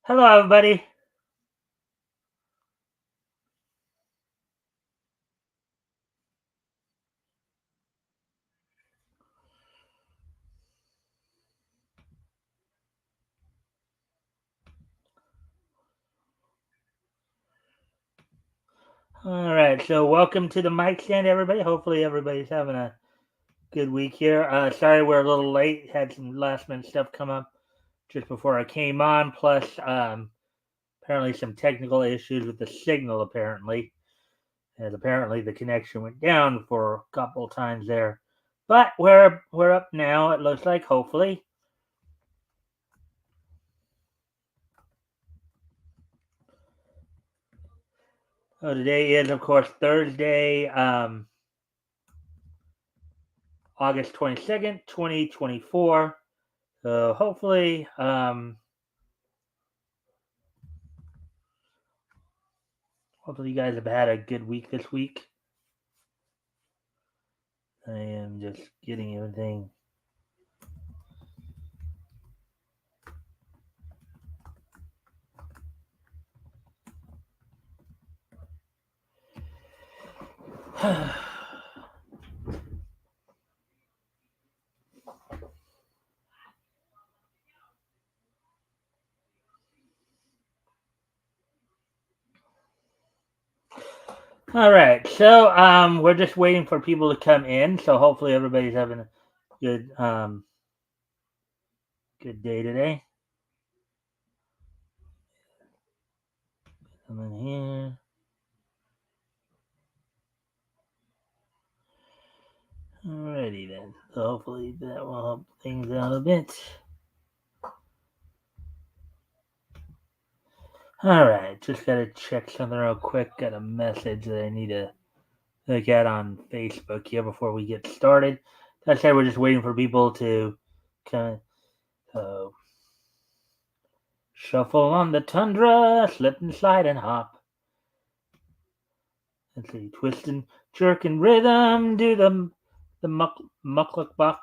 Hello, everybody. All right, so welcome to the Mikestand, everybody. Hopefully, everybody's having a good week here. Sorry we're a little late. Had some last minute stuff come up just before I came on. Plus, apparently some technical issues with the signal. Apparently the connection went down for a couple times there, but we're up now. It looks like hopefully. So today is, of course, Thursday, August 22nd, 2024. So hopefully you guys have had a good week this week. I am just getting everything. All right, so we're just waiting for people to come in. So hopefully everybody's having a good day today. Come in here. Alrighty then. So hopefully that will help things out a bit. All right, just gotta check something real quick. Got a message that I need to look at on Facebook here before we get started. Like I said, we're just waiting for people to kind of shuffle on the tundra, slip and slide and hop. Let's see, twist and jerk and rhythm, do the muckluck buck.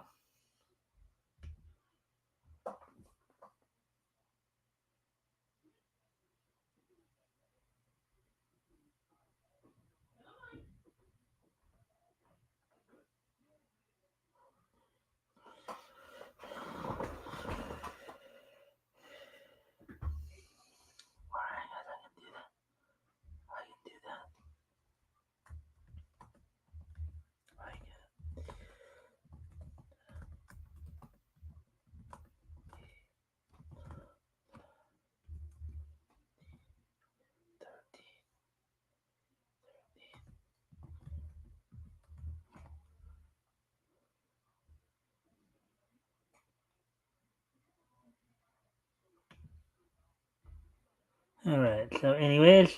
All right. So, anyways,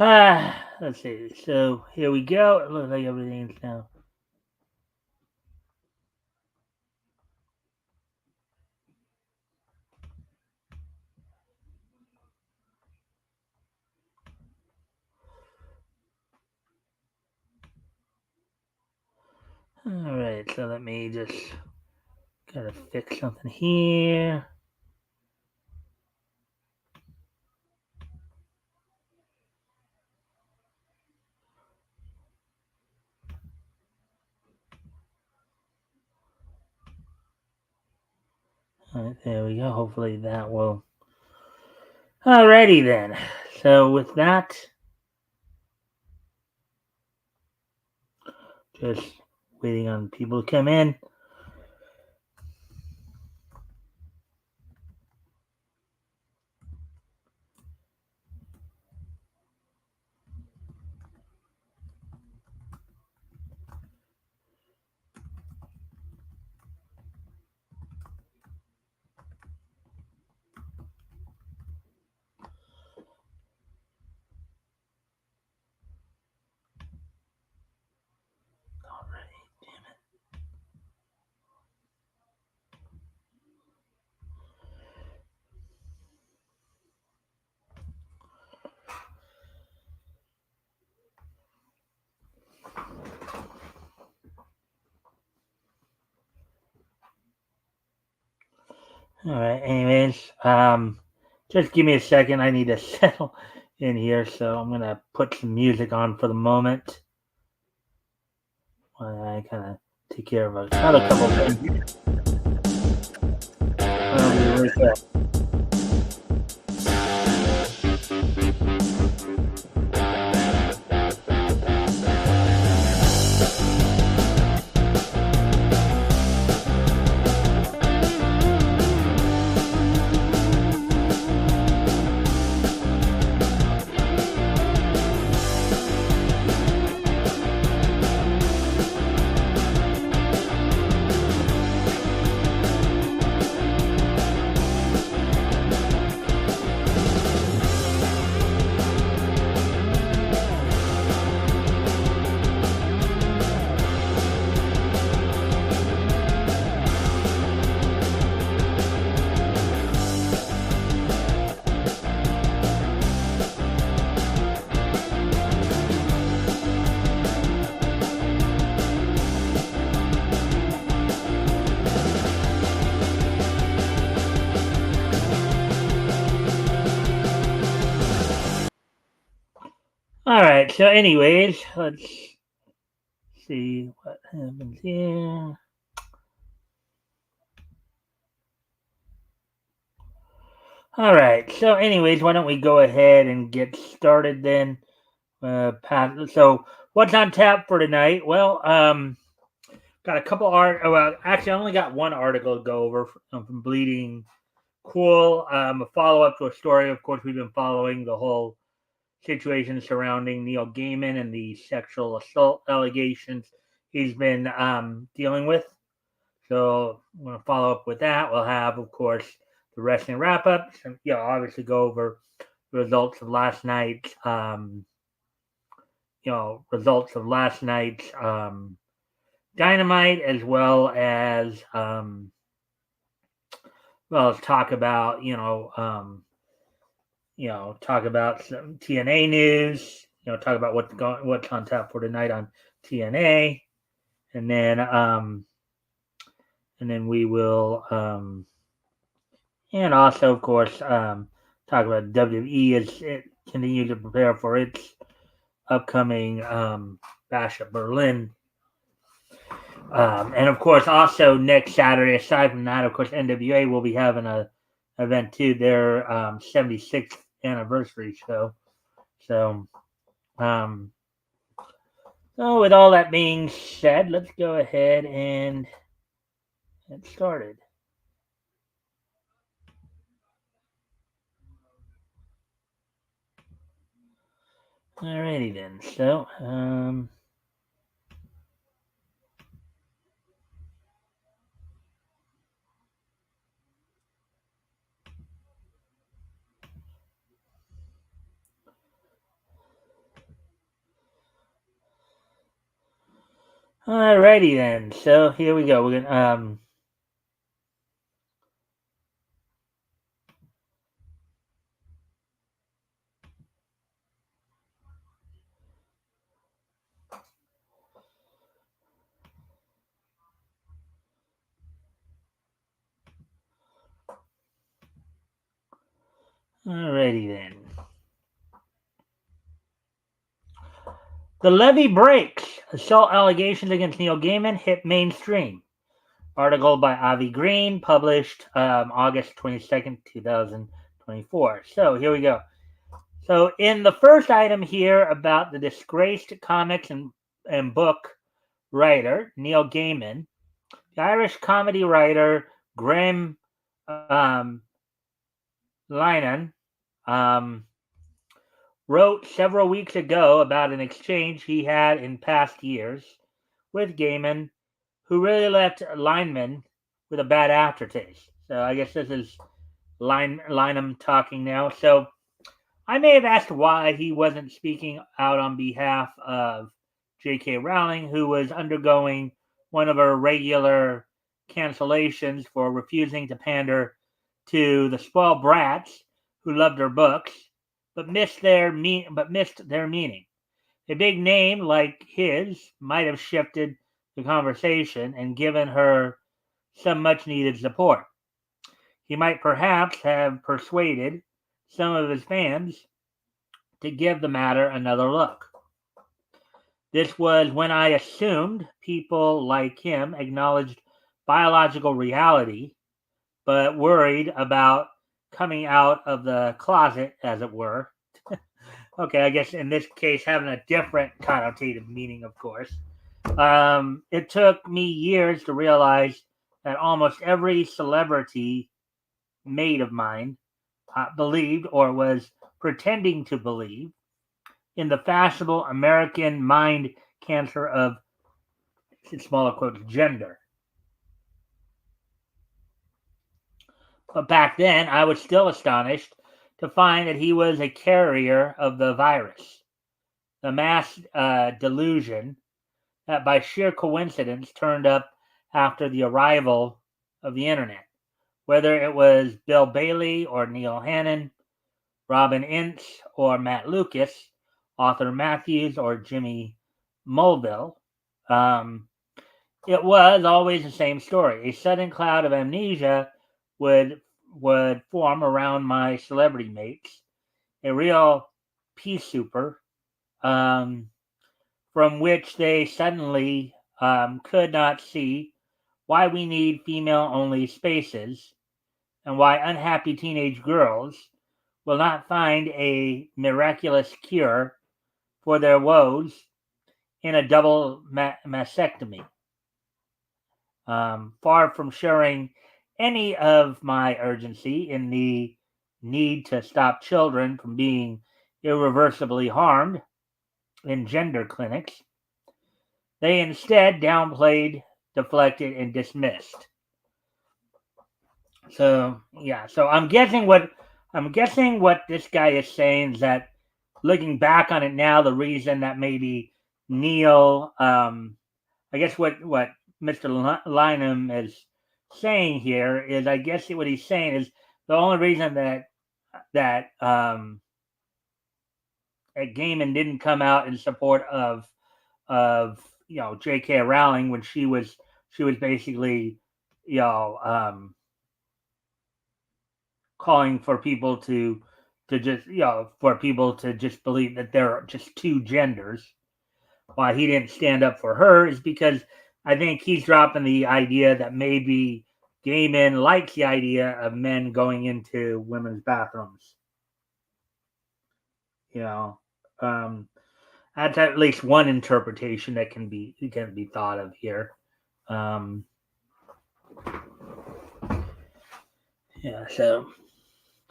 let's see. So here we go. It looks like everything's now. All right. So let me just gotta fix something here. All right, there we go. Hopefully that will. Alrighty then. So with that, just waiting on people to come in. All right. Anyways, Just give me a second. I need to settle in here, so I'm gonna put some music on for the moment while I kind of take care of another couple of things. I'll be right back. All right. So, anyways, let's see what happens here. All right. So, anyways, why don't we go ahead and get started then? So, what's on tap for tonight? Well, got a couple well, actually, I only got one article to go over from Bleeding Cool. A follow up to a story. Of course, we've been following the whole situation surrounding Neil Gaiman and the sexual assault allegations he's been dealing with. So I'm going to follow up with that. We'll have, of course, the wrestling wrap ups, and obviously go over the results of last night's, Dynamite, as well as talk about talk about some TNA news. Talk about what's on tap for tonight on TNA, and then we will and also, of course, talk about WWE as it continues to prepare for its upcoming Bash at Berlin. And of course, also next Saturday, aside from that, of course, NWA will be having a event too, their 76th anniversary show. So, so with all that being said, let's go ahead and get started. Alrighty then. So, alrighty then. So here we go. We're gonna alrighty then. The levee breaks. Assault allegations against Neil Gaiman hit mainstream. Article by Avi Green, published August 22nd, 2024. So here we go. So in the first item here about the disgraced comics and book writer, Neil Gaiman, the Irish comedy writer Graham Linehan wrote several weeks ago about an exchange he had in past years with Gaiman, who really left Lineman with a bad aftertaste. So I guess this is Linehan talking now. So I may have asked why he wasn't speaking out on behalf of J.K. Rowling, who was undergoing one of her regular cancellations for refusing to pander to the spoiled brats who loved her books, but missed their meaning. A big name like his might have shifted the conversation and given her some much needed support. He might perhaps have persuaded some of his fans to give the matter another look. This was when I assumed people like him acknowledged biological reality, but worried about coming out of the closet, as it were. Okay, I guess in this case, having a different connotative meaning, of course. It took me years to realize that almost every celebrity mate of mine believed or was pretending to believe in the fashionable American mind cancer of, in smaller quotes, gender. But back then, I was still astonished to find that he was a carrier of the virus, the mass delusion that by sheer coincidence turned up after the arrival of the internet. Whether it was Bill Bailey or Neil Hannon, Robin Ince or Matt Lucas, Arthur Matthews or Jimmy Mulville, it was always the same story. A sudden cloud of amnesia would form around my celebrity mates, a real pea souper, from which they suddenly could not see why we need female-only spaces and why unhappy teenage girls will not find a miraculous cure for their woes in a double mastectomy. Far from sharing any of my urgency in the need to stop children from being irreversibly harmed in gender clinics, they instead downplayed, deflected, and dismissed. So I'm guessing what this guy is saying is that, looking back on it now, the reason that maybe Neil, I guess what Mr. Lynham is saying here is, I guess what he's saying is the only reason that Gaiman didn't come out in support of J.K. Rowling when she was basically calling for people to just believe that there are just two genders. Why he didn't stand up for her is because I think he's dropping the idea that maybe Gaiman likes the idea of men going into women's bathrooms. That's at least one interpretation that can be thought of here. So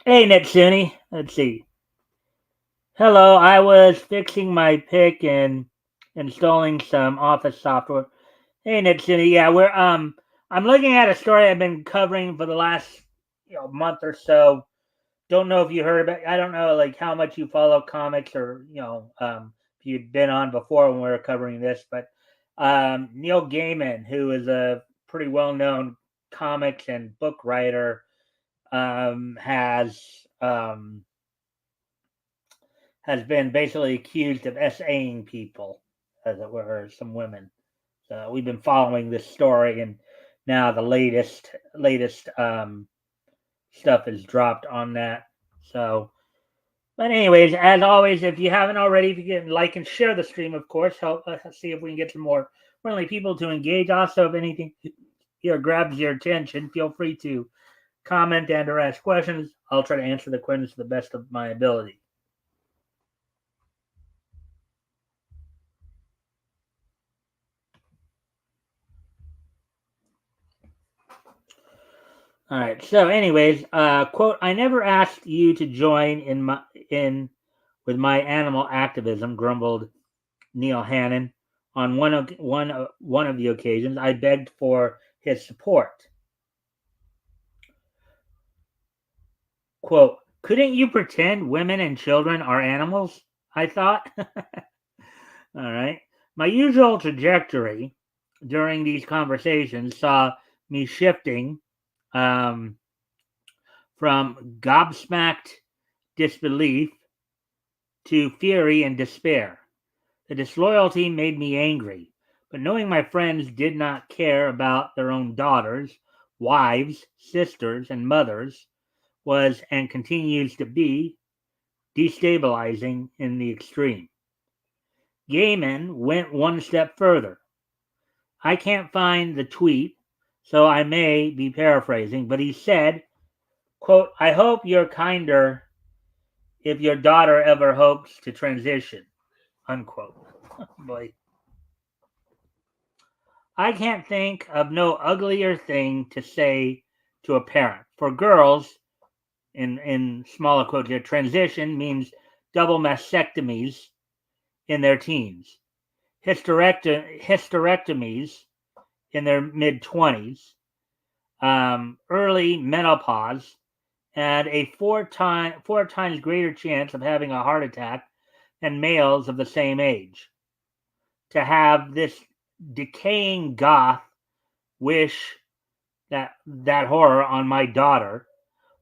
hey, Netsuni, let's see. Hello, I was fixing my pic and installing some office software. Hey, Nitsuni, yeah, I'm looking at a story I've been covering for the last month or so. Don't know if you heard about. I don't know like how much you follow comics or if you'd been on before when we were covering this, but Neil Gaiman, who is a pretty well-known comics and book writer, has been basically accused of SAing people, as it were, some women. So we've been following this story, and now the latest stuff is dropped on that. So, but anyways, as always, if you haven't already, if you can like and share the stream, of course, help us see if we can get some more friendly people to engage. Also, if anything here grabs your attention, feel free to comment and or ask questions. I'll try to answer the questions to the best of my ability. All right. So, anyways, quote: I never asked you to join in with my animal activism, grumbled Neil Hannon. On one of the occasions, I begged for his support. Quote: couldn't you pretend women and children are animals? I thought. All right. My usual trajectory during these conversations saw me shifting from gobsmacked disbelief to fury and despair. The disloyalty made me angry, but knowing my friends did not care about their own daughters, wives, sisters, and mothers was and continues to be destabilizing in the extreme. Gaiman went one step further. I can't find the tweet, so I may be paraphrasing, but he said, quote, I hope you're kinder if your daughter ever hopes to transition, unquote. Boy. I can't think of no uglier thing to say to a parent. For girls, in smaller quotes here, transition means double mastectomies in their teens, hysterectomies in their mid-20s, early menopause, and a four times greater chance of having a heart attack than males of the same age. To have this decaying goth wish that horror on my daughter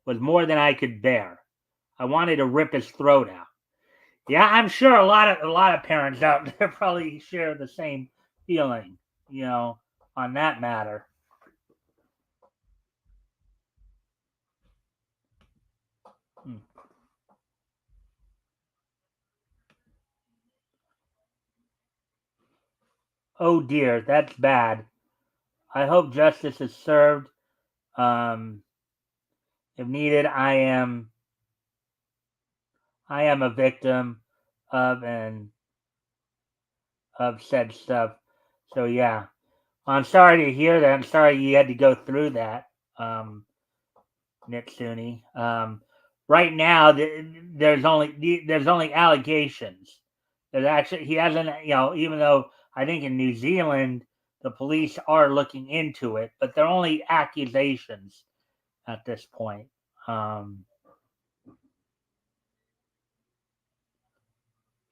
was more than I could bear. I wanted to rip his throat out. Yeah, I'm sure a lot of parents out there probably share the same feeling, on that matter. Hmm. Oh dear, that's bad. I hope justice is served. Um, if needed, I am a victim of said stuff. So yeah, I'm sorry to hear that. I'm sorry you had to go through that, Nitsuni. Right now, there's only allegations. There's actually he hasn't, even though I think in New Zealand the police are looking into it, but they're only accusations at this point. Um,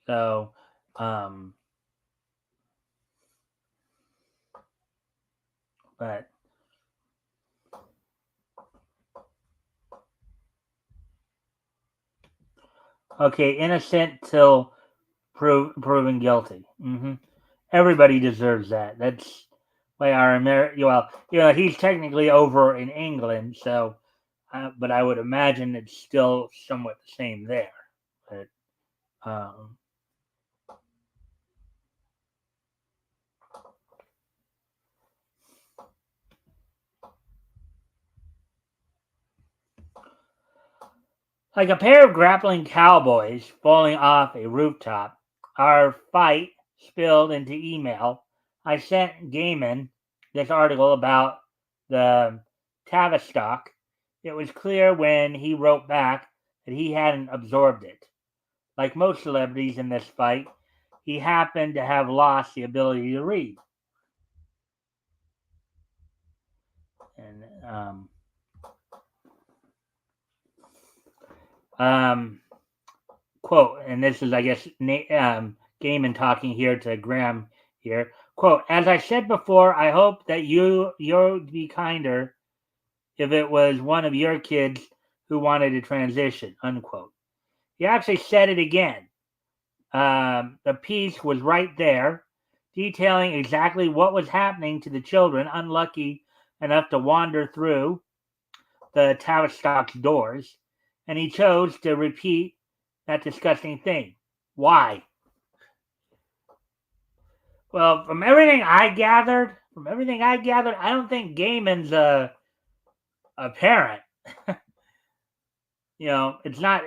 so, um, but okay, innocent till proven guilty. Everybody deserves that. That's why our he's technically over in England, so, but I would imagine it's still somewhat the same there. But um, like a pair of grappling cowboys falling off a rooftop, our fight spilled into email. I sent Gaiman this article about the Tavistock. It was clear when he wrote back that he hadn't absorbed it. Like most celebrities in this fight, he happened to have lost the ability to read. And um, quote, and this is, I guess, Gaiman talking here to Graham here. Quote, as I said before, I hope that you'd be kinder if it was one of your kids who wanted to transition, unquote. He actually said it again. The piece was right there, detailing exactly what was happening to the children unlucky enough to wander through the Tavistock's doors, and he chose to repeat that disgusting thing. Why? Well, from everything I gathered, I don't think Gaiman's a parent. It's not.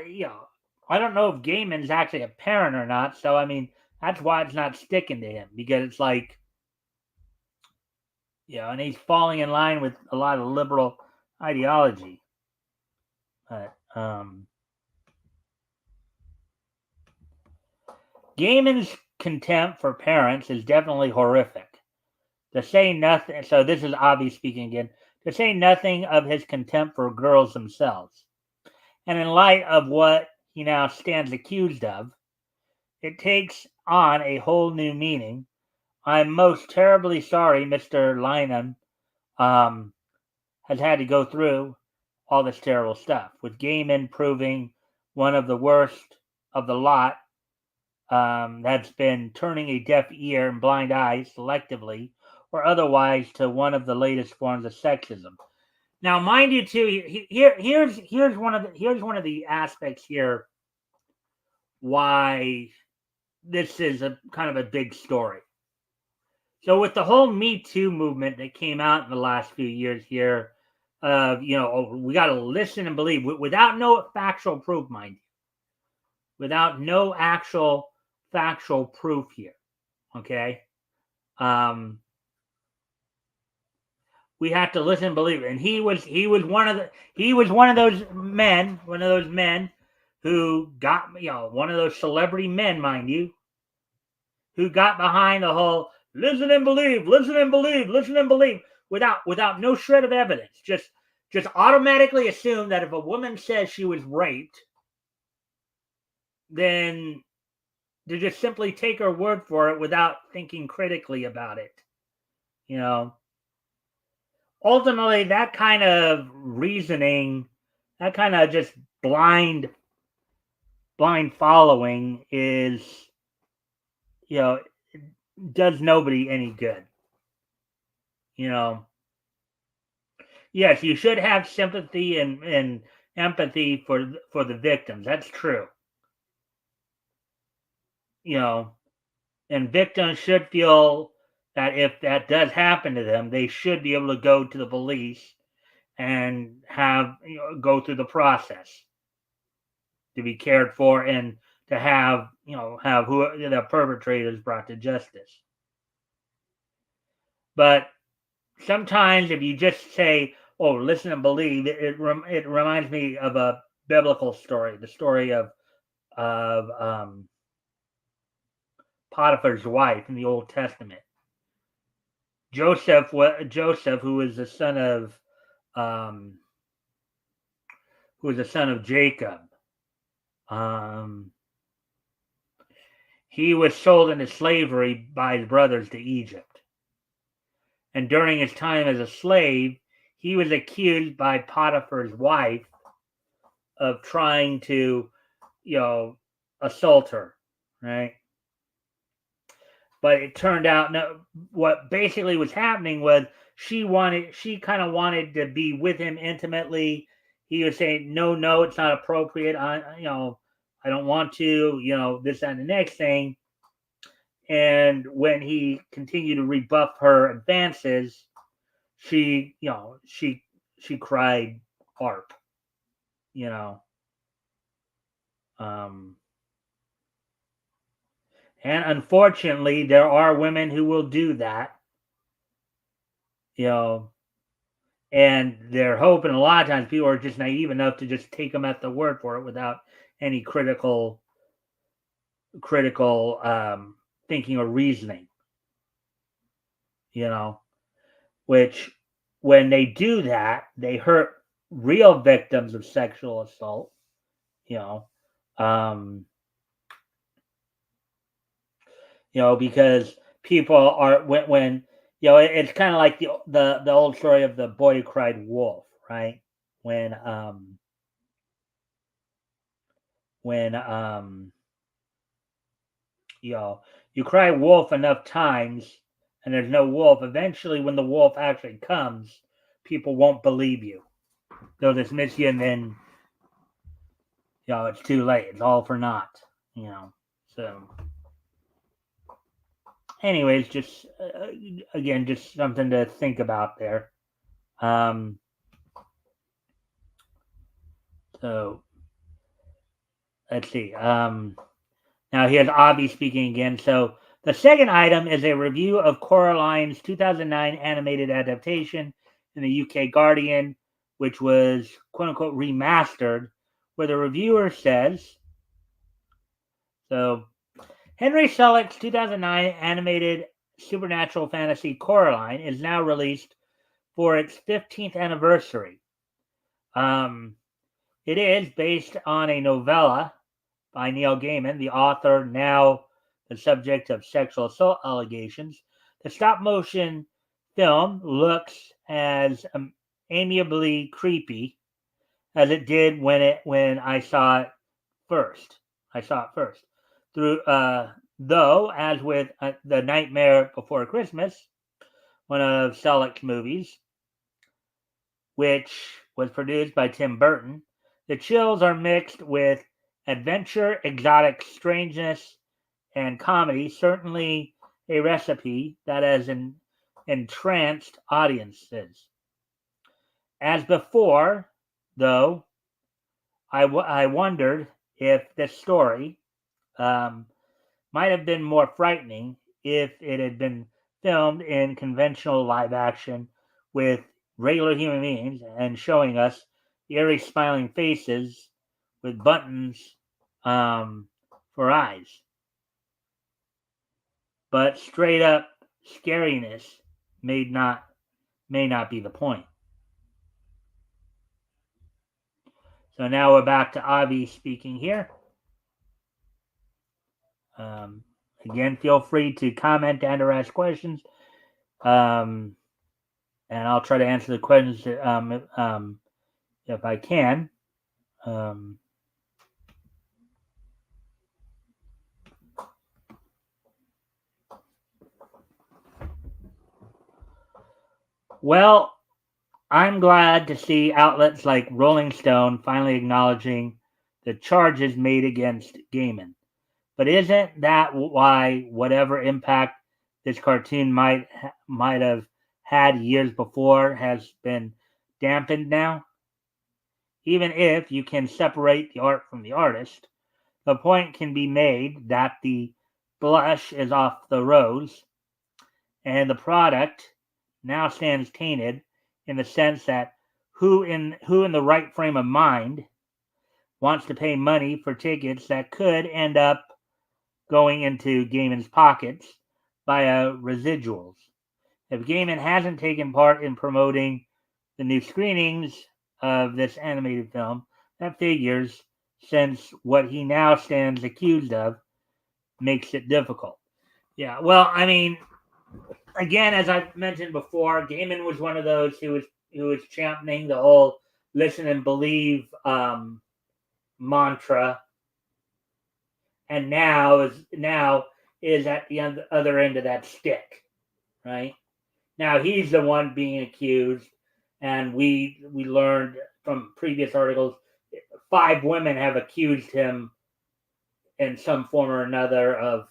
I don't know if Gaiman's actually a parent or not. So I mean, that's why it's not sticking to him, because it's like, and he's falling in line with a lot of liberal ideology. But Gaiman's contempt for parents is definitely horrific. To say nothing, so this is Avi speaking again, to say nothing of his contempt for girls themselves. And in light of what he now stands accused of, it takes on a whole new meaning. I'm most terribly sorry Mr. Lynham has had to go through all this terrible stuff, with Gaiman proving one of the worst of the lot, that's been turning a deaf ear and blind eye selectively or otherwise to one of the latest forms of sexism. Now, mind you, too. Here's one of the aspects here why this is a kind of a big story. So, with the whole Me Too movement that came out in the last few years here, we got to listen and believe without no factual proof, mind you, without no actual factual proof here. Okay. We have to listen and believe it. And he was one of those men, who got, one of those celebrity men, mind you, who got behind the whole listen and believe, without no shred of evidence. Just automatically assume that if a woman says she was raped, then to just simply take her word for it without thinking critically about it. Ultimately, that kind of reasoning, that kind of just blind following is, does nobody any good. Yes, you should have sympathy and empathy for the victims. That's true. And victims should feel that if that does happen to them, they should be able to go to the police and have go through the process to be cared for and to have who the perpetrators brought to justice. But sometimes if you just say, "Oh, listen and believe," it reminds me of a biblical story, the story of Potiphar's wife in the Old Testament. Joseph, who was the son of Jacob. He was sold into slavery by his brothers to Egypt. And during his time as a slave, he was accused by Potiphar's wife of trying to, assault her, right? But it turned out what basically was happening was she kind of wanted to be with him intimately. He was saying, no, it's not appropriate. I don't want to, this, that, and the next thing. And when he continued to rebuff her advances, she cried harp, and unfortunately, there are women who will do that, and they're hoping a lot of times people are just naive enough to just take them at the word for it without any critical thinking or reasoning, which when they do that, they hurt real victims of sexual assault, because people are when it's kind of like the old story of the boy who cried wolf, right? When you cry wolf enough times and there's no wolf, eventually when the wolf actually comes, people won't believe you. They'll dismiss you, and then it's too late. It's all for naught. So anyways, just again, just something to think about there. So let's see. Now here's Avi speaking again. So the second item is a review of Coraline's 2009 animated adaptation in the UK Guardian, which was quote unquote remastered, where the reviewer says, so Henry Selick's 2009 animated supernatural fantasy Coraline is now released for its 15th anniversary. It is based on a novella by Neil Gaiman, the author now the subject of sexual assault allegations. The stop-motion film looks as amiably creepy as it did when I saw it first. Through though, as with The Nightmare Before Christmas, one of Selick's movies, which was produced by Tim Burton. The chills are mixed with adventure, exotic strangeness, and comedy, certainly a recipe that has entranced audiences. As before, though, I wondered if this story um, might have been more frightening if it had been filmed in conventional live action with regular human beings and showing us eerie smiling faces with buttons for eyes. But straight up scariness not may not be the point. So now we're back to Avi speaking here. Um, Again, feel free to comment and or ask questions. And I'll try to answer the questions if I can. Um, well, I'm glad to see outlets like Rolling Stone finally acknowledging the charges made against Gaiman. But isn't that why whatever impact this cartoon might have had years before has been dampened now? Even if you can separate the art from the artist, the point can be made that the blush is off the rose, and the product now stands tainted in the sense that who in the right frame of mind wants to pay money for tickets that could end up going into Gaiman's pockets via residuals. If Gaiman hasn't taken part in promoting the new screenings of this animated film, that figures, since what he now stands accused of makes it difficult. Yeah, well, I mean, again, as I've mentioned before, Gaiman was one of those who was championing the whole "listen and believe" mantra, and now is at the other end of that stick, right? Now he's the one being accused, and we learned from previous articles 5 women have accused him in some form or another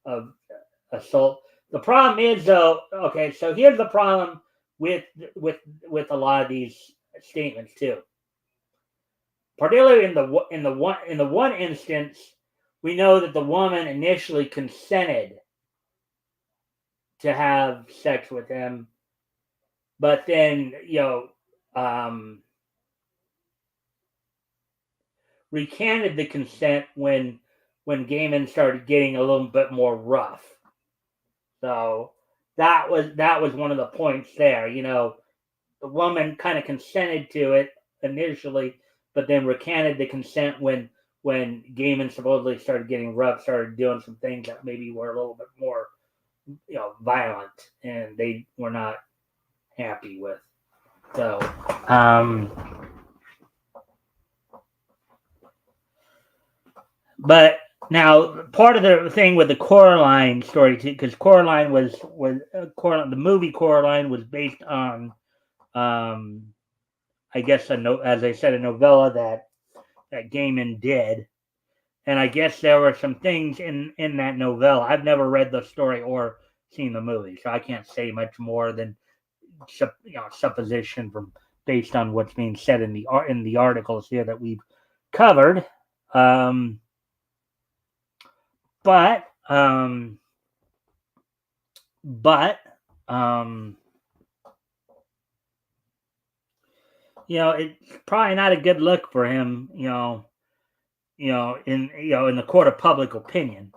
of assault. The problem is though, okay, so here's the problem with with a lot of these statements too. Particularly in the one instance, we know that the woman initially consented to have sex with him, but then recanted the consent when Gaiman started getting a little bit more rough. So that was one of the points there. The woman kind of consented to it initially, but then recanted the consent when Gaiman supposedly started getting rough, started doing some things that maybe were a little bit more violent, and they were not happy with. So, but now part of the thing with the Coraline story too, because Coraline was Coraline, the movie Coraline was based on, I guess as I said, a novella that Gaiman did, and I guess there were some things in that novella. I've never read the story or seen the movie, so I can't say much more than supposition from based on what's being said in the articles here that we've covered. Um, but um, but it's probably not a good look for him. In the court of public opinion.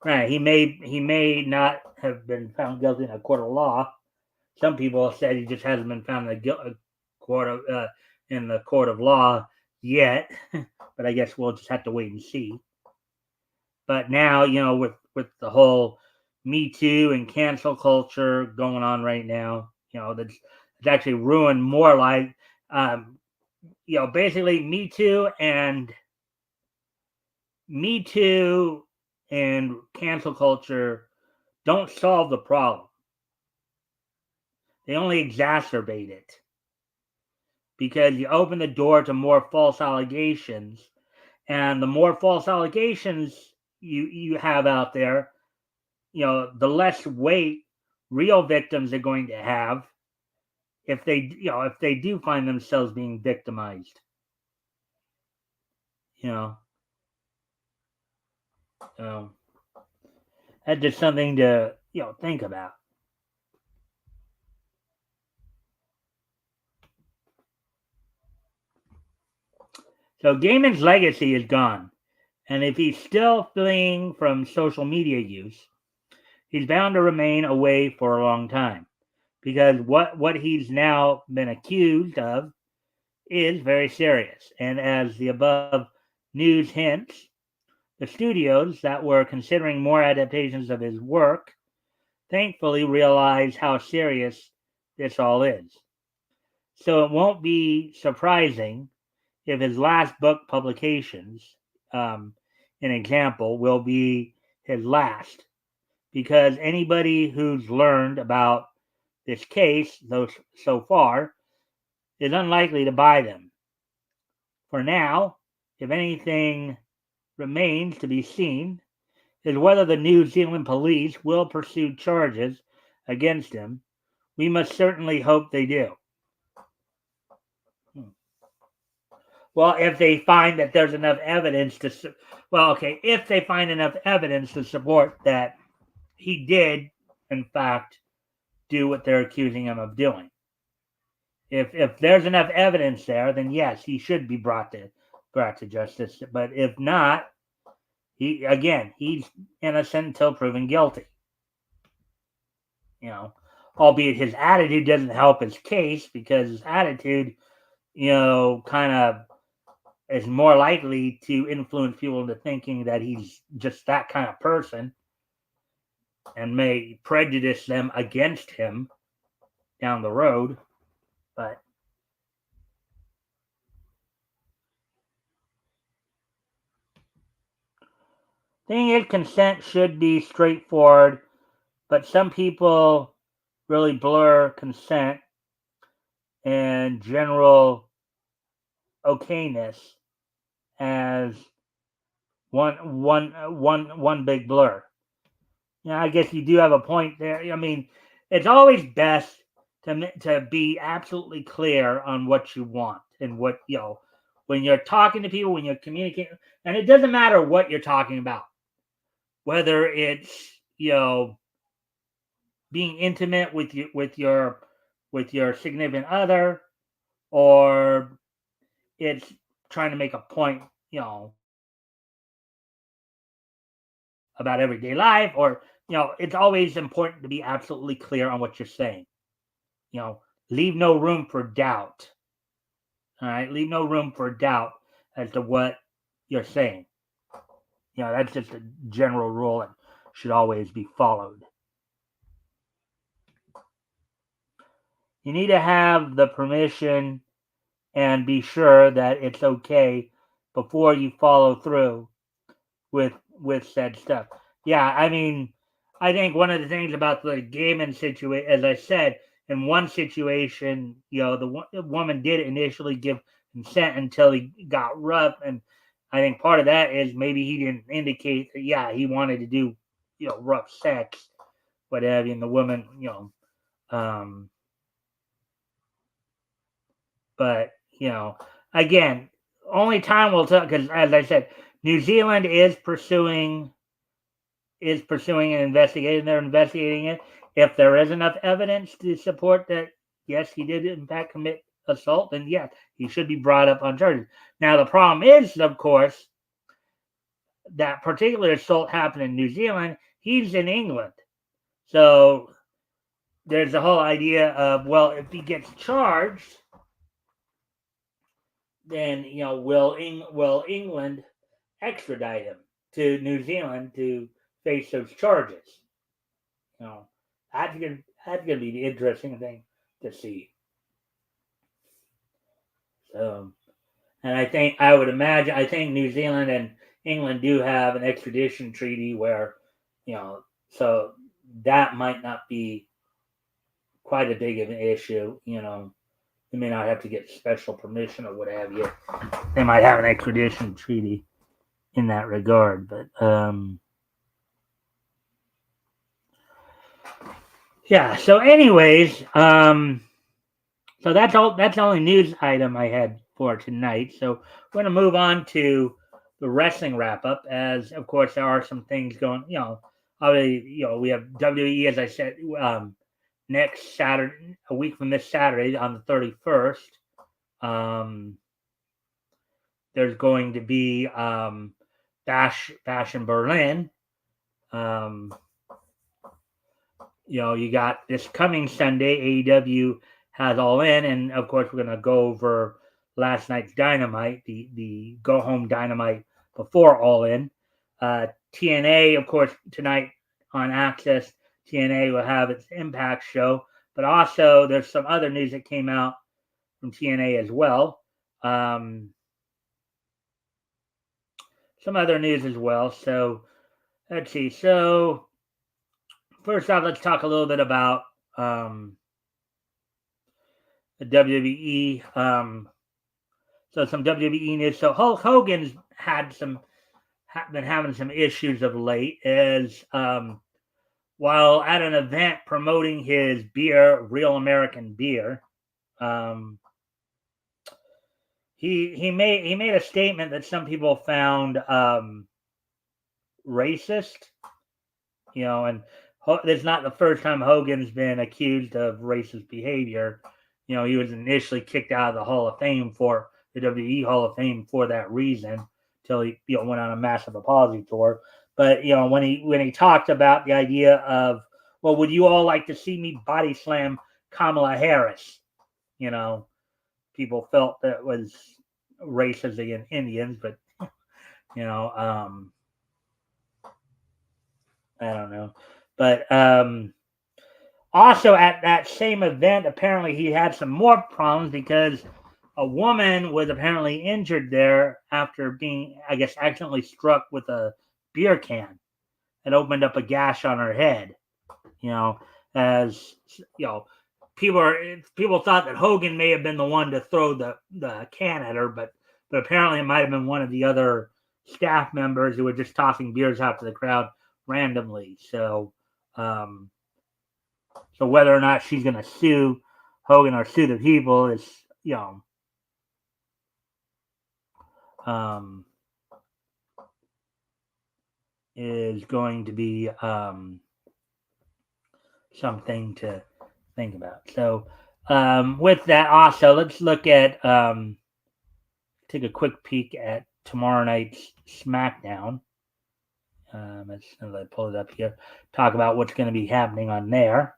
Granted, he may not have been found guilty in a court of law. Some people have said he just hasn't been found in the court of law yet, but I guess we'll just have to wait and see. But now, with the whole Me Too and cancel culture going on right now, that's actually ruined more life. Basically, Me Too and cancel culture don't solve the problem. They only exacerbate it. because you open the door to more false allegations, and the more false allegations you have out there, the less weight real victims are going to have if they do find themselves being victimized. You know, so that's just something to think about. So Gaiman's legacy is gone, and if he's still fleeing from social media use, he's bound to remain away for a long time because what he's now been accused of is very serious. And as the above news hints, the studios that were considering more adaptations of his work thankfully realize how serious this all is. So it won't be surprising if his last book publications, um, an example, will be his last, because anybody who's learned about this case so far is unlikely to buy them. For now, if anything remains to be seen, is whether the New Zealand police will pursue charges against him. We must certainly hope they do. Well, if they find that there's enough evidence to, if they find enough evidence to support that he did, in fact, do what they're accusing him of doing. If there's enough evidence there, then yes, he should be brought to justice. But if not, he's innocent until proven guilty. Albeit his attitude doesn't help his case, because his attitude, kind of is more likely to influence people into thinking that he's just that kind of person and may prejudice them against him down the road. But thing is, consent should be straightforward, but some people really blur consent and general okayness as one big blur. I guess you do have a point there. I mean, it's always best to be absolutely clear on what you want and what when you're talking to people, when you're communicating, and it doesn't matter what you're talking about, whether it's being intimate with your significant other, or it's trying to make a point, about everyday life, or it's always important to be absolutely clear on what you're saying. Leave no room for doubt. All right, leave no room for doubt as to what you're saying. That's just a general rule and should always be followed. You need to have the permission and be sure that it's okay before you follow through with said stuff. Yeah, I mean, I think one of the things about the Gaiman situation, as I said, in one situation, the woman did initially give consent until he got rough, and I think part of that is maybe he didn't indicate that, yeah, he wanted to do, rough sex, what have you, and the woman, but again, only time will tell, because as I said, New Zealand is pursuing and investigating. They're investigating it. If there is enough evidence to support that, yes, he did in fact commit assault, then yes, he should be brought up on charges. Now, the problem is, of course, that particular assault happened in New Zealand. He's in England. So there's the whole idea of, well, if he gets charged, then, will England extradite him to New Zealand to face those charges? You know, that's gonna be the interesting thing to see. So, and I think New Zealand and England do have an extradition treaty where, so that might not be quite a big of an issue. they may not have to get special permission or what have you. They might have an extradition treaty in that regard, but yeah. So, anyways, so that's all. That's the only news item I had for tonight. So we're gonna move on to the wrestling wrap up, as of course there are some things going. Obviously, we have WWE, as I said, next Saturday, a week from this Saturday on the 31st. There's going to be Bash in Berlin. You got this coming Sunday, AEW has All In, and of course we're going to go over last night's Dynamite, the go home Dynamite before All In. TNA, of course, tonight on Access, TNA will have its Impact show, but also there's some other news that came out from TNA as well. Some other news as well. So let's see. So first off, let's talk a little bit about the WWE. So some WWE news. So Hulk Hogan's been having some issues of late, as while at an event promoting his beer, Real American Beer, he made a statement that some people found racist. And it's not the first time Hogan's been accused of racist behavior. He was initially kicked out of the Hall of Fame for the WWE Hall of Fame for that reason, until he went on a massive apology tour. But when he talked about the idea of, well, would you all like to see me body slam Kamala Harris? People felt that was racist against Indians, but I don't know. But also at that same event, apparently he had some more problems because a woman was apparently injured there after being, I guess, accidentally struck with a beer can and opened up a gash on her head. As people thought that Hogan may have been the one to throw the can at her, but apparently it might have been one of the other staff members who were just tossing beers out to the crowd randomly. So whether or not she's going to sue Hogan or sue the people is, is going to be something to think about. So with that, also, let's look at, take a quick peek at tomorrow night's SmackDown. As I pull it up here, talk about what's going to be happening on there.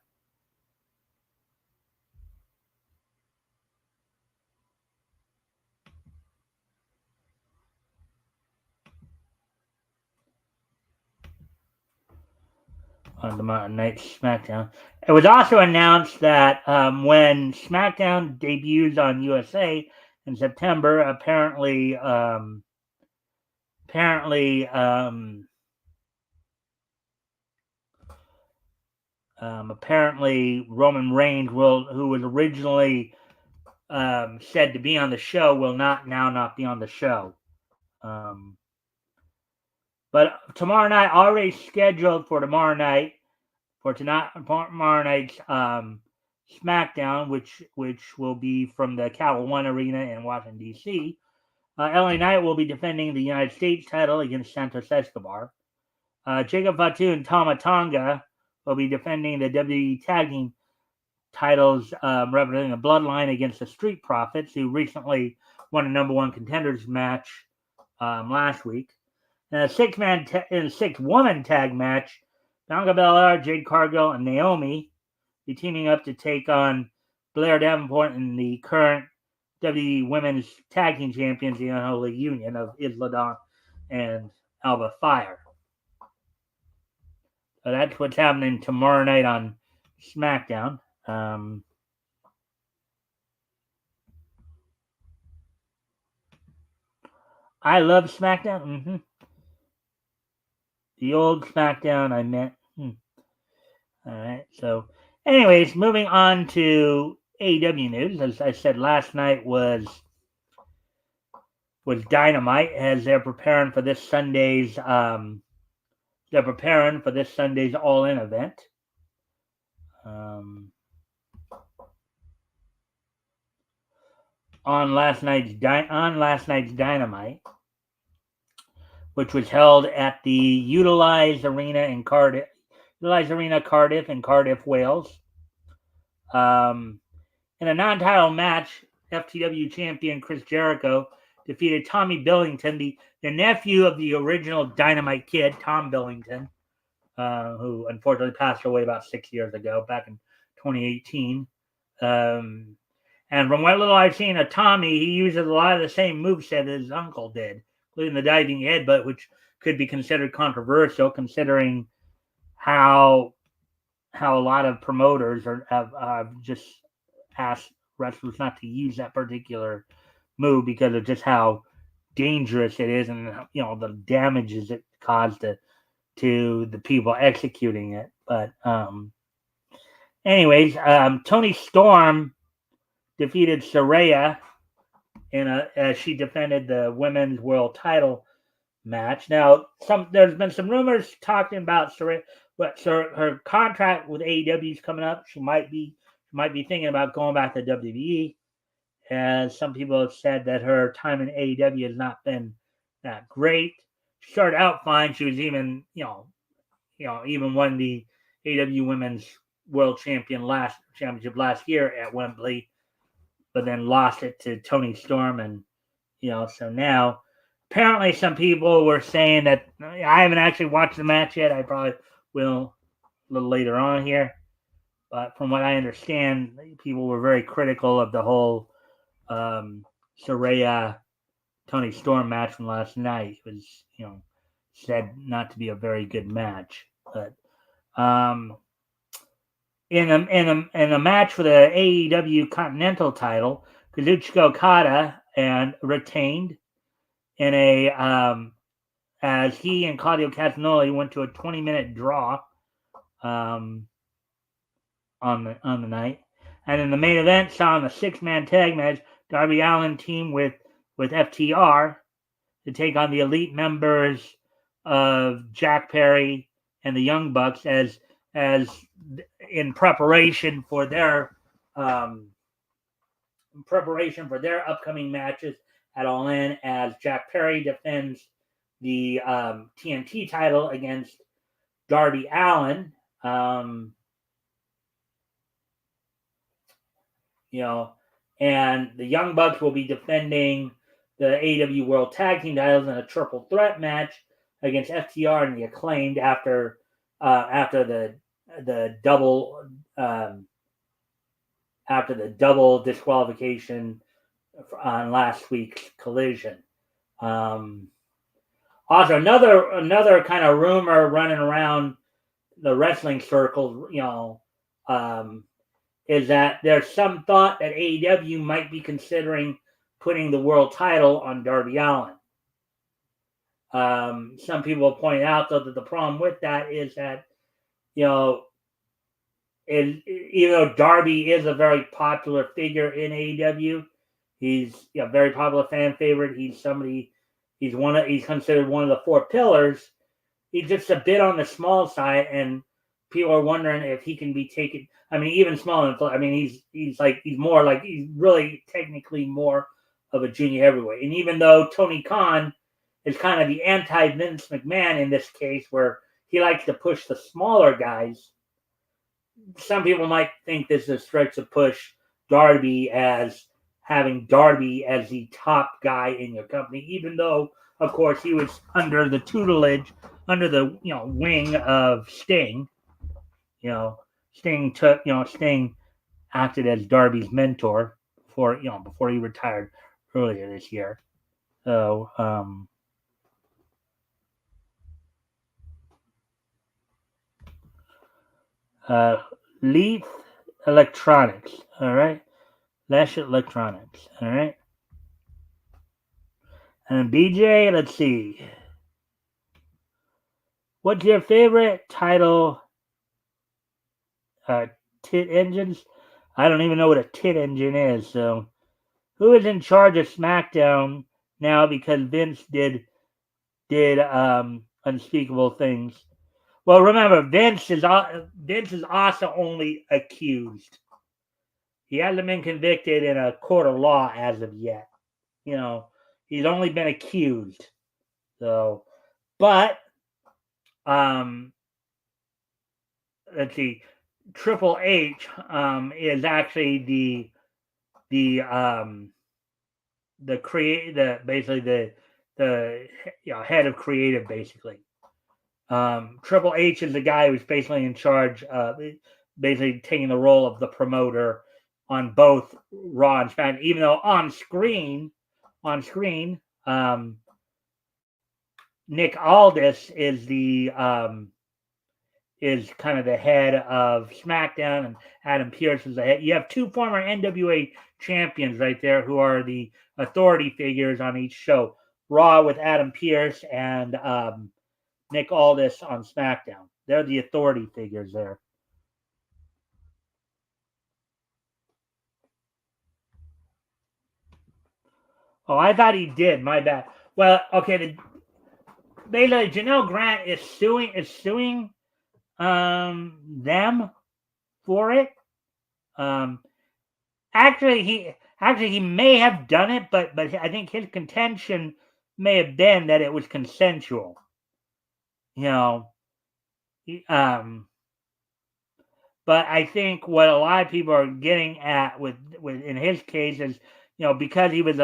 On tomorrow night's SmackDown. It was also announced that when SmackDown debuts on USA in September, apparently Roman Reigns who was originally said to be on the show, will not be on the show. But tomorrow night, already scheduled for tomorrow night's SmackDown, which will be from the Capital One Arena in Washington, D.C. LA Knight will be defending the United States title against Santos Escobar. Jacob Fatu and Tama Tonga will be defending the WWE Tag Team titles, representing the Bloodline against the Street Profits, who recently won a number one contenders match last week. In a six-woman tag match, Bianca Belair, Jade Cargill, and Naomi be teaming up to take on Blair Davenport and the current WWE Women's Tag Team Champions, the Unholy Union of Isla Dawn and Alba Fire. So that's what's happening tomorrow night on SmackDown. I love SmackDown. Mm-hmm. The old SmackDown, I meant. All right. So, anyways, moving on to AEW news, as I said last night, was Dynamite, as they're preparing for this Sunday's All In event. On last night's Dynamite, which was held at the Utilize Arena in Cardiff, Wales. In a non-title match, FTW champion Chris Jericho defeated Tommy Billington, the nephew of the original Dynamite Kid, Tom Billington, who unfortunately passed away about 6 years ago, back in 2018. And from what little I've seen of Tommy, he uses a lot of the same moveset as his uncle did, including the diving headbutt, which could be considered controversial considering how a lot of promoters have just asked wrestlers not to use that particular move because of just how dangerous it is and the damages it caused to the people executing it. But anyways, Toni Storm defeated Saraya as she defended the women's world title match. Now, there's been some rumors talking about Saraya, but her contract with AEW is coming up. She might be thinking about going back to WWE. As some people have said that her time in AEW has not been that great. She started out fine. She was even even won the AEW Women's World Championship last year at Wembley, but then lost it to Toni Storm, and so now apparently some people were saying that I haven't actually watched the match yet. I probably will a little later on here, but from what I understand, people were very critical of the whole Saraya Toni Storm match from last night. It was said not to be a very good match, but in a match for the AEW Continental title, Kazuchika Okada and retained in a as he and Claudio Castagnoli went to a 20-minute draw on the night. And in the main event, saw in the 6-man tag match, Darby Allin teamed with FTR to take on the elite members of Jack Perry and the Young Bucks as in preparation for their upcoming matches at All In, as Jack Perry defends the TNT title against Darby Allin. And the Young Bucks will be defending the AEW World Tag Team titles in a triple threat match against FTR and the Acclaimed after the double disqualification on last week's Collision. Also, another kind of rumor running around the wrestling circles, is that there's some thought that AEW might be considering putting the world title on Darby Allin. Some people have pointed out, though, that the problem with that is that, even though Darby is a very popular figure in AEW, he's a very popular fan favorite. He's considered one of the 4 pillars. He's just a bit on the small side, and people are wondering if he can be taken. I mean, even smaller. I mean, he's really technically more of a junior heavyweight. And even though Tony Khan is kind of the anti-Vince McMahon in this case, where he likes to push the smaller guys, some people might think this is a stretch to push Darby as having Darby as the top guy in your company, even though, of course, he was under the tutelage, under the wing of Sting. Sting acted as Darby's mentor before he retired earlier this year. So Leaf Electronics, all right? Lash Electronics, all right? And BJ, let's see. What's your favorite title tit engines? I don't even know what a tit engine is. So, who is in charge of SmackDown now? Because Vince did unspeakable things. Well, remember, Vince is also only accused. He hasn't been convicted in a court of law as of yet. You know, he's only been accused. So, but um, let's see, Triple H is actually the basically the head of creative basically. Triple H is the guy who's basically in charge of basically taking the role of the promoter on both Raw and SmackDown, even though on screen, Nick Aldis is kind of the head of SmackDown, and Adam Pearce is the head. You have two former NWA champions right there who are the authority figures on each show. Raw with Adam Pearce and Nick Aldis on SmackDown. They're the authority figures there. Oh, I thought he did. My bad. Well, okay. Basically, Janelle Grant is suing them for it. Um, actually he may have done it, but I think his contention may have been that it was consensual. You know, but I think what a lot of people are getting at with in his case is, because he was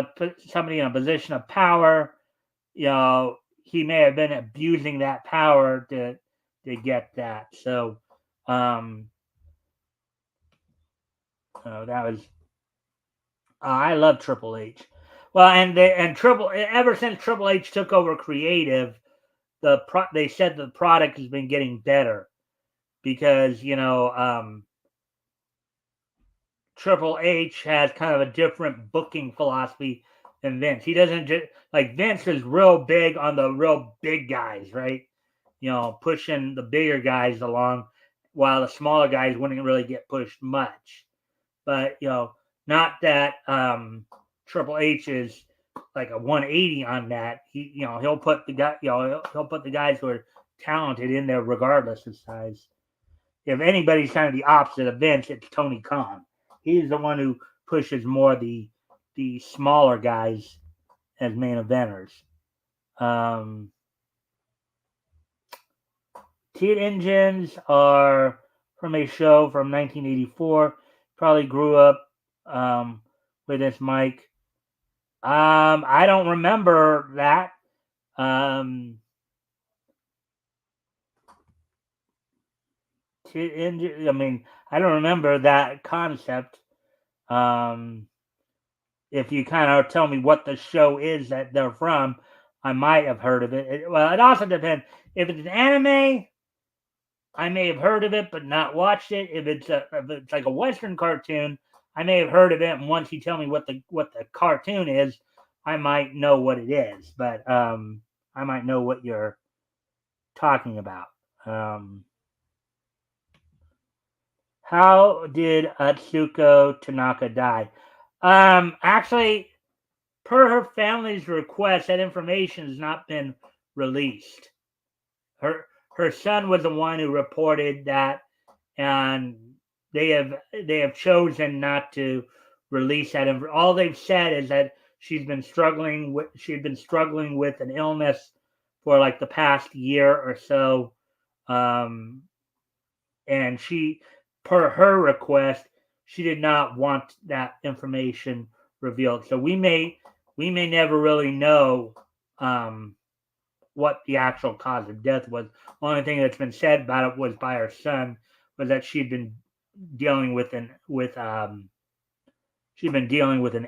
somebody in a position of power, he may have been abusing that power to get that. So, that was. I love Triple H. Well, ever since Triple H took over creative, they said the product has been getting better because Triple H has kind of a different booking philosophy than Vince. He doesn't just like Vince is real big on the real big guys, right? Pushing the bigger guys along, while the smaller guys wouldn't really get pushed much. But not that Triple H is like a 180 on that. He'll put he'll put the guys who are talented in there regardless of size. If anybody's kind of the opposite of Vince, it's Tony Khan. He's the one who pushes more the smaller guys as main eventers. Tit engines are from a show from 1984. Probably grew up with this, Mike. I don't remember that. Tit engine. I mean, I don't remember that concept. If you kind of tell me what the show is that they're from, I might have heard of it. Well, it also depends. If it's an anime, I may have heard of it but not watched it. If it's like a Western cartoon, I may have heard of it, and once you tell me what the cartoon is, I might know what it is. But I might know what you're talking about. How did Atsuko Tanaka die? Actually, per her family's request, that information has not been released. Her son was the one who reported that, and they have chosen not to release that. All they've said is that she'd been struggling with an illness for like the past year or so, and she, per her request, she did not want that information revealed. So we may never really know what the actual cause of death was. Only thing that's been said about it was by her son, was that she'd been dealing with an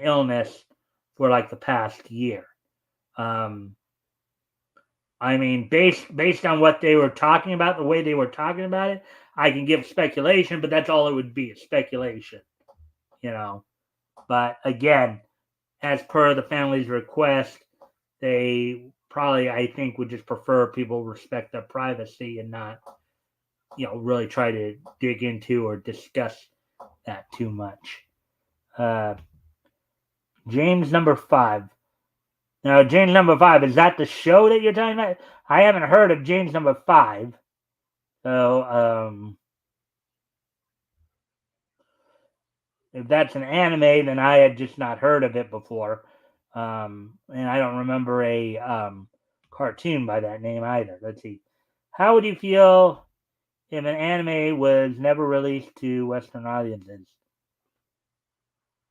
illness for like the past year. I mean, based on what they were talking about, the way they were talking about it, I can give speculation, but that's all it would be, speculation. But again, as per the family's request, they probably, I think, would just prefer people respect their privacy and not, really try to dig into or discuss that too much. James number 5. Now, James number 5, is that the show that you're talking about? I haven't heard of James number 5. So, if that's an anime, then I had just not heard of it before. And I don't remember a cartoon by that name either. Let's see. How would you feel if an anime was never released to Western audiences?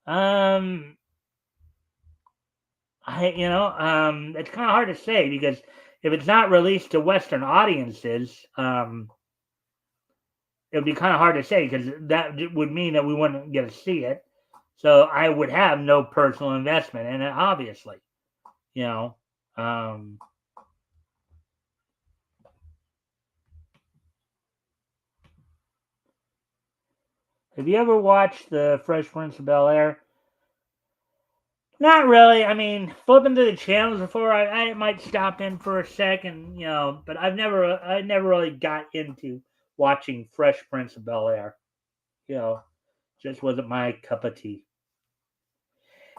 Um, it's kind of hard to say because if it's not released to Western audiences, it would be kind of hard to say because that would mean that we wouldn't get to see it. So I would have no personal investment in it, obviously. You know, um, have you ever watched the Fresh Prince of Bel Air? Not really. I mean, flipping through the channels before, I might stop in for a second, but I never really got into watching Fresh Prince of Bel Air. You know, just wasn't my cup of tea.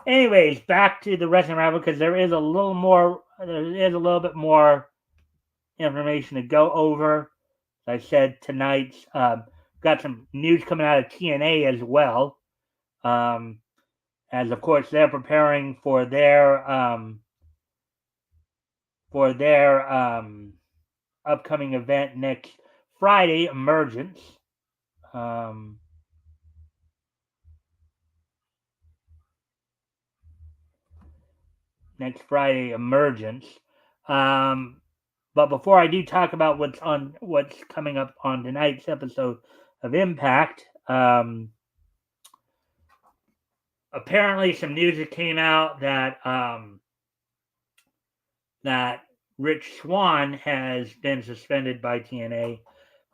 Anyways, back to the wrestling rival because there is a little bit more information to go over. As I said, tonight's got some news coming out of TNA as well. As of course they're preparing for their upcoming event next Friday, Emergence. Next Friday, Emergence. But before I do talk about what's coming up on tonight's episode of Impact, apparently some news that came out that Rich Swann has been suspended by TNA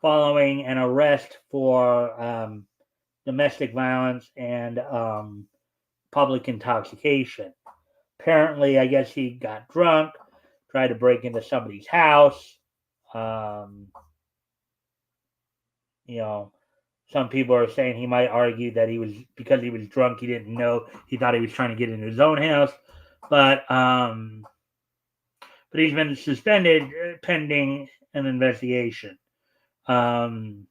following an arrest for domestic violence and public intoxication. Apparently, I guess he got drunk, tried to break into somebody's house. Some people are saying he might argue that because he was drunk, he didn't know, he thought he was trying to get into his own house. But he's been suspended pending an investigation. And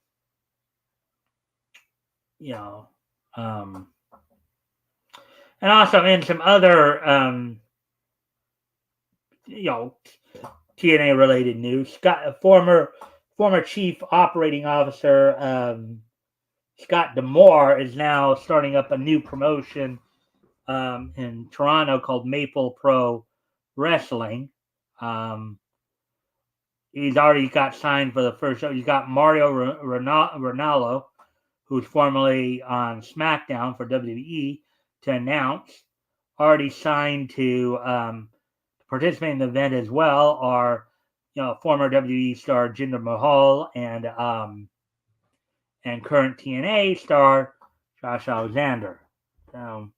also in some other TNA related news, former chief operating officer Scott D'Amore is now starting up a new promotion in Toronto called Maple Pro Wrestling. He's already got signed for the first show. He's got Mario Ranallo, who's formerly on SmackDown for WWE, to announce. Already signed to participate in the event as well are former WWE star Jinder Mahal and current TNA star Josh Alexander. The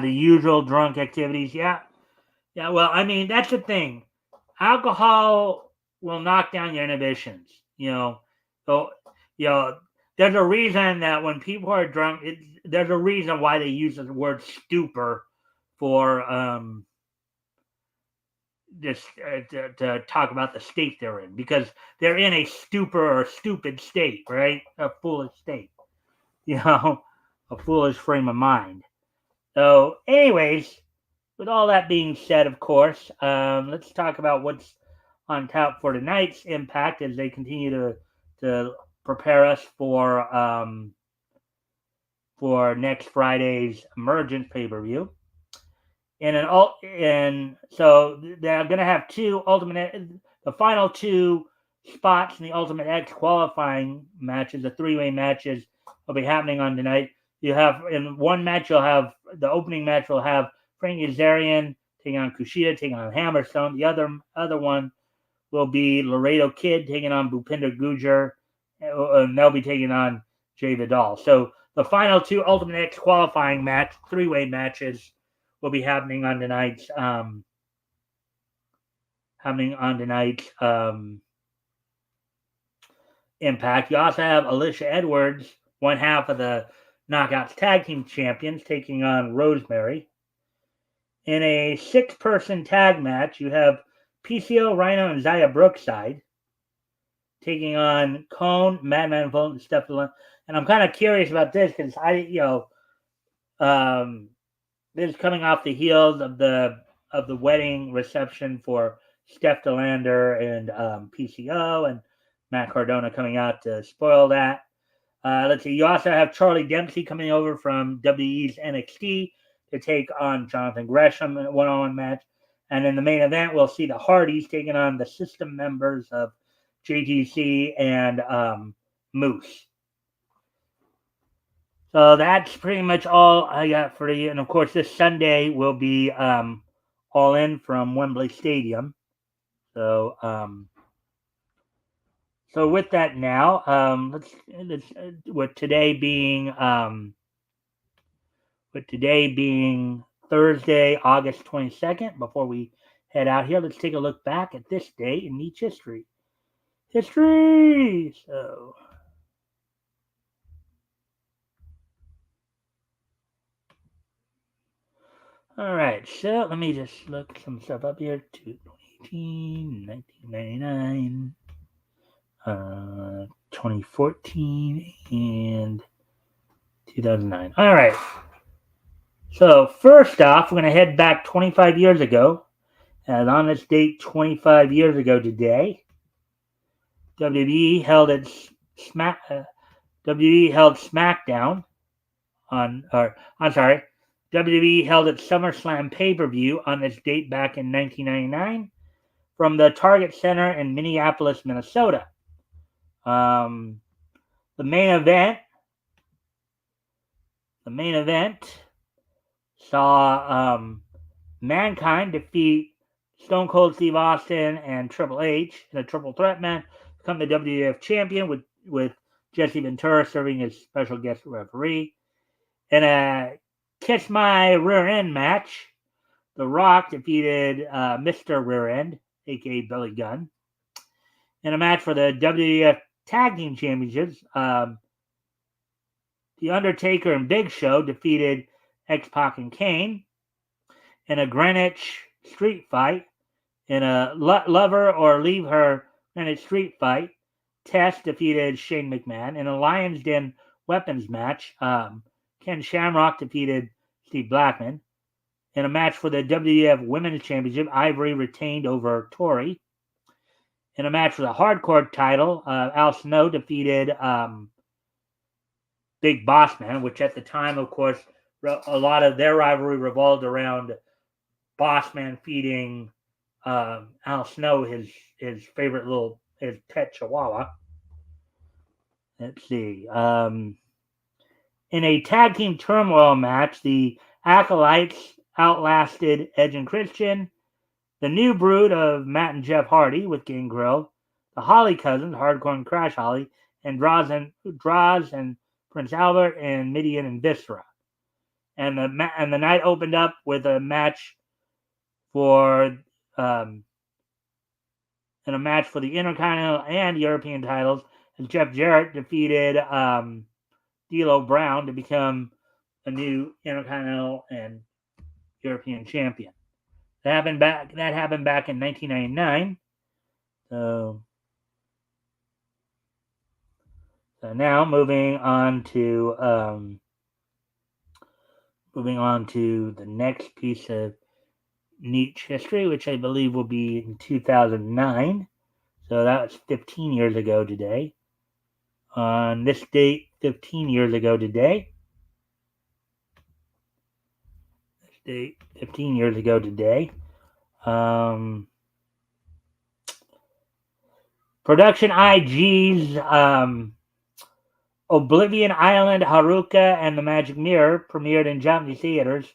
usual drunk activities. Yeah. Well, I mean, that's the thing. Alcohol will knock down your inhibitions. So there's a reason that when people are drunk, there's a reason why they use the word stupor for to talk about the state they're in, because they're in a stupor or stupid state, right? A foolish state, a foolish frame of mind. So, anyways, with all that being said, of course, let's talk about what's on tap for tonight's Impact as they continue to prepare us for next Friday's Emergence pay-per-view. And so they're going to have the final two spots in the Ultimate X qualifying matches, the three-way matches, will be happening on tonight. You have in one match, you'll have the opening match will have Frankie Kazarian taking on Kushida, taking on Hammerstone. The other one will be Laredo Kid taking on Bhupinder Gujjar, and they'll be taking on Jay Vidal. So the final two Ultimate X qualifying three-way matches will be happening on tonight's Impact. You also have Alicia Edwards, one half of the Knockouts Tag Team Champions, taking on Rosemary. In a 6-person tag match, you have PCO, Rhino, and Zaya Brookside taking on Cone, Madman Volt, and Steph Delon. And I'm kind of curious about this because this is coming off the heels of the wedding reception for Steph Delander and PCO, and Matt Cardona coming out to spoil that. Let's see. You also have Charlie Dempsey coming over from WWE's NXT to take on Jonathan Gresham in a one-on-one match. And in the main event, we'll see the Hardys taking on the system members of JTC and Moose. So that's pretty much all I got for you. And of course, this Sunday will be All In from Wembley Stadium. So with that now, let's with today being Thursday, August 22nd, before we head out here, let's take a look back at this day in each history. So all right, so let me just look some stuff up here. 2018, 1999, 2014, and 2009. All right. So first off, we're going to head back 25 years ago. And on this date, 25 years ago today, WWE held SmackDown WWE held its SummerSlam pay-per-view on this date back in 1999 from the Target Center in Minneapolis, Minnesota. The main event saw Mankind defeat Stone Cold Steve Austin and Triple H in a triple threat match, become the WWF champion with Jesse Ventura serving as special guest referee. In a Kiss My Rear End match, The Rock defeated Mr. Rear End, aka Billy Gunn. In a match for the WWF Tag Team Championships, The Undertaker and Big Show defeated X-Pac and Kane. In a Greenwich street fight, in a Lover or Leave Her Greenwich street fight, Test defeated Shane McMahon. In a Lion's Den weapons match, Ken Shamrock defeated Steve Blackman. In a match for the WWF Women's Championship, Ivory retained over Tori. In a match for the Hardcore title, Al Snow defeated Big Boss Man, which at the time, of course, a lot of their rivalry revolved around Boss Man feeding Al Snow his favorite his pet Chihuahua. Let's see. In a tag team turmoil match, the Acolytes outlasted Edge and Christian. The New Brood of Matt and Jeff Hardy with Gangrel. The Holly Cousins, Hardcore and Crash Holly, and Droz and Prince Albert and Midian and Viscera. And the night opened up with a match for the Intercontinental and European titles, as Jeff Jarrett defeated D'Lo Brown to become a new Intercontinental and European champion. That happened back in 1999. So now moving on to the next piece of niche history, which I believe will be in 2009. So that's 15 years ago today. On this date, 15 years ago today. Production IG's Oblivion Island, Haruka, and the Magic Mirror premiered in Japanese theaters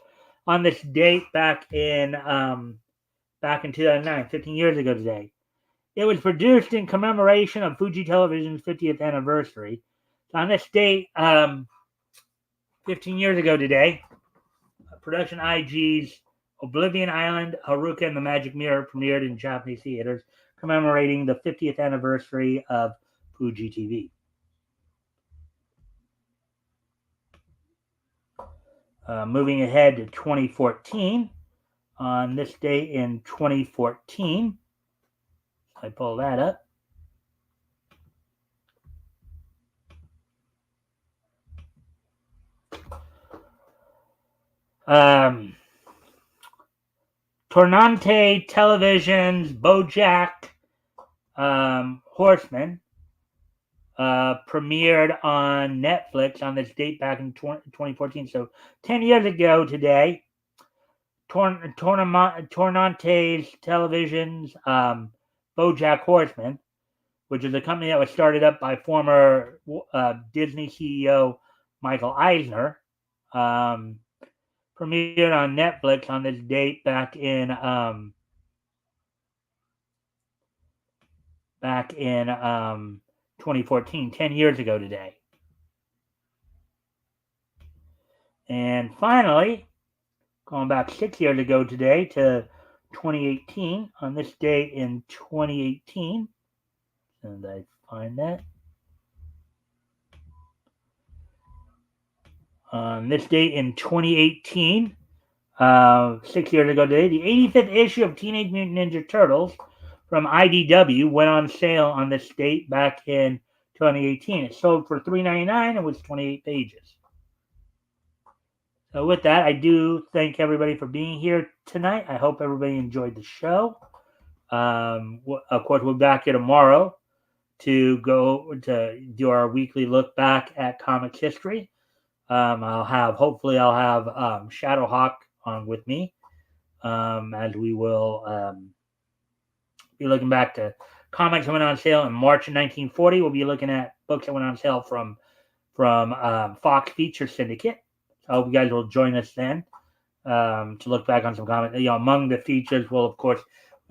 on this date back in 2009, 15 years ago today. It was produced in commemoration of Fuji Television's 50th anniversary. So on this date, 15 years ago today, Production IG's Oblivion Island, Haruka, and the Magic Mirror premiered in Japanese theaters, commemorating the 50th anniversary of Fuji TV. Moving ahead to 2014, on this day in 2014, I pull that up. Tornante Television's BoJack Horseman premiered on Netflix on this date back in 2014. So 10 years ago today, Tornante Television's BoJack Horseman, which is a company that was started up by former Disney CEO Michael Eisner, premiered on Netflix on this date back in 2014, 10 years ago today. And finally, going back 6 years ago today to 2018, on this day in 2018, and I find that. On this date in 2018, 6 years ago today, the 85th issue of Teenage Mutant Ninja Turtles from IDW went on sale on this date back in 2018. It sold for $3.99 and was 28 pages. So with that, I do thank everybody for being here tonight. I hope everybody enjoyed the show. Of course, we'll be back here tomorrow to do our weekly look back at comics history. I'll have Shadowhawk on with me, as we will be looking back to comics that went on sale in March of 1940. We'll be looking at books that went on sale from Fox Feature Syndicate. I hope you guys will join us then to look back on some comics. Among the features,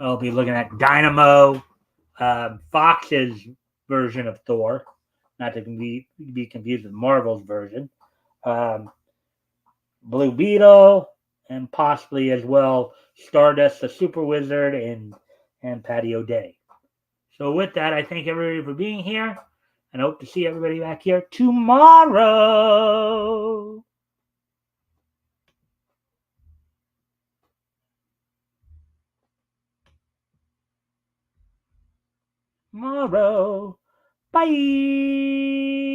I'll be looking at Dynamo, Fox's version of Thor, not to be confused with Marvel's version. Blue Beetle, and possibly as well Stardust, the Super Wizard, and Patty O'Day. So with that, I thank everybody for being here, and I hope to see everybody back here tomorrow. Bye.